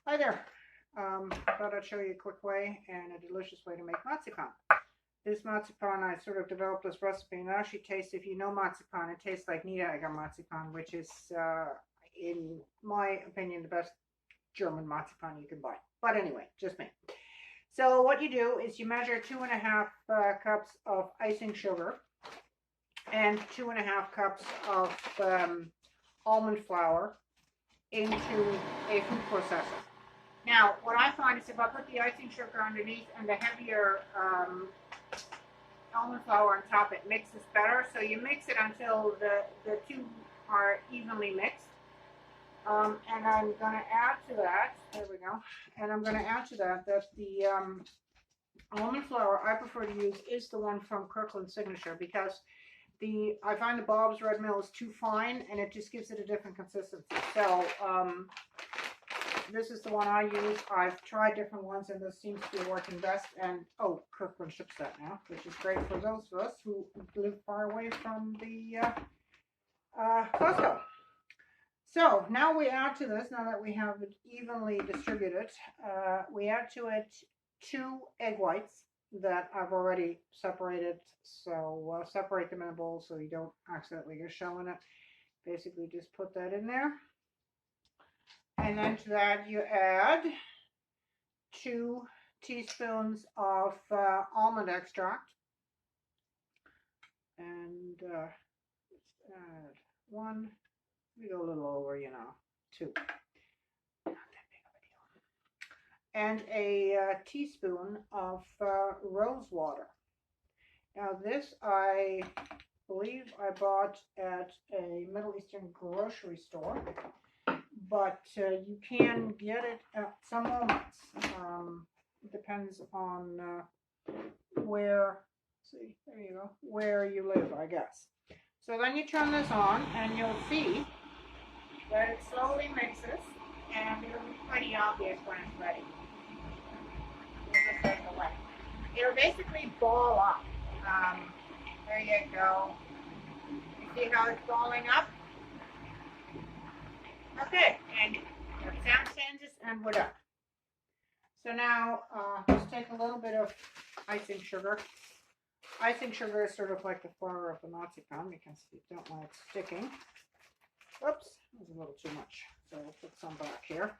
Hi there. I thought I'd show you a quick way and a delicious way to make marzipan. This marzipan, I sort of developed this recipe, and it actually tastes, if you know marzipan, it tastes like Niederegger marzipan, which is, in my opinion, the best German marzipan you can buy. But anyway, just me. So what you do is you measure 2.5 cups of icing sugar and 2.5 cups of almond flour into a food processor. Now, what I find is if I put the icing sugar underneath and the heavier almond flour on top, it mixes better. So you mix it until the two are evenly mixed. And I'm going to add to that, there we go, and I'm going to add to that the almond flour I prefer to use is the one from Kirkland Signature, because I find the Bob's Red Mill is too fine and it just gives it a different consistency. So this is the one I use. I've tried different ones and this seems to be working best. And Kirkland ships that now, which is great for those of us who live far away from the Costco. So now we add to this, now that we have it evenly distributed, we add to it 2 egg whites that I've already separated. So separate them in a bowl so you don't accidentally get a shell in it. Basically just put that in there. And then to that you add 2 teaspoons of almond extract. And let's add 1. We go a little over, 2. Not that big of a deal. And a teaspoon of rose water. Now this I believe I bought at a Middle Eastern grocery store, but you can get it at some moments. It depends on where you live, I guess. So then you turn this on and you'll see that it slowly mixes, and it'll be pretty obvious when it's ready. It'll basically ball up. There you go. You see how it's balling up? Okay, and the sound changes and we're done. So now let's take a little bit of icing sugar. Icing sugar is sort of like the flour of the marzipan because you don't want it sticking. Oops, that was a little too much. So we'll put some back here.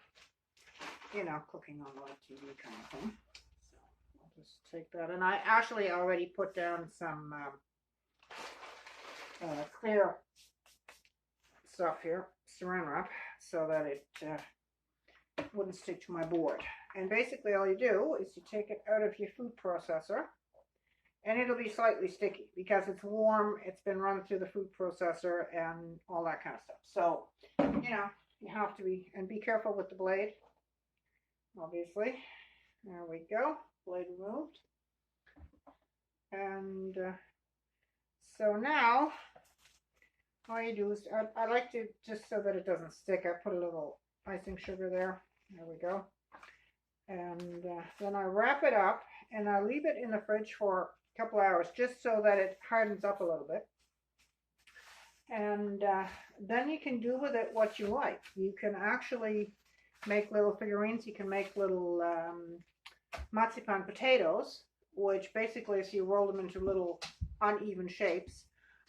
Cooking on live TV kind of thing. So I'll just take that. And I actually already put down some clear stuff here, saran wrap, so that it wouldn't stick to my board. And basically all you do is you take it out of your food processor, and it'll be slightly sticky because it's warm, it's been run through the food processor and all that kind of stuff. So, you have to be careful with the blade, obviously. There we go, blade removed. And so now, all you do is, I like to, just so that it doesn't stick, I put a little icing sugar there. There we go. And then I wrap it up and I leave it in the fridge for a couple hours just so that it hardens up a little bit. And then you can do with it what you like. You can actually make little figurines. You can make little marzipan potatoes, which basically is you roll them into little uneven shapes,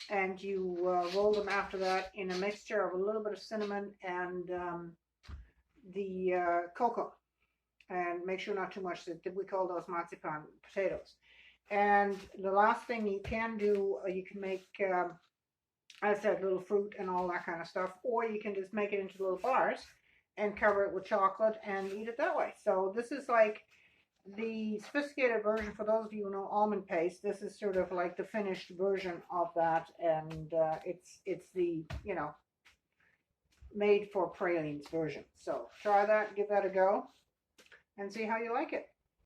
and you roll them after that in a mixture of a little bit of cinnamon and the cocoa. And make sure not too much. We call those marzipan potatoes. And the last thing you can do, you can make, as I said, little fruit and all that kind of stuff, or you can just make it into little bars and cover it with chocolate and eat it that way. So this is like the sophisticated version. For those of you who know almond paste, this is sort of like the finished version of that, and it's the made for pralines version. So try that, give that a go, and see how you like it.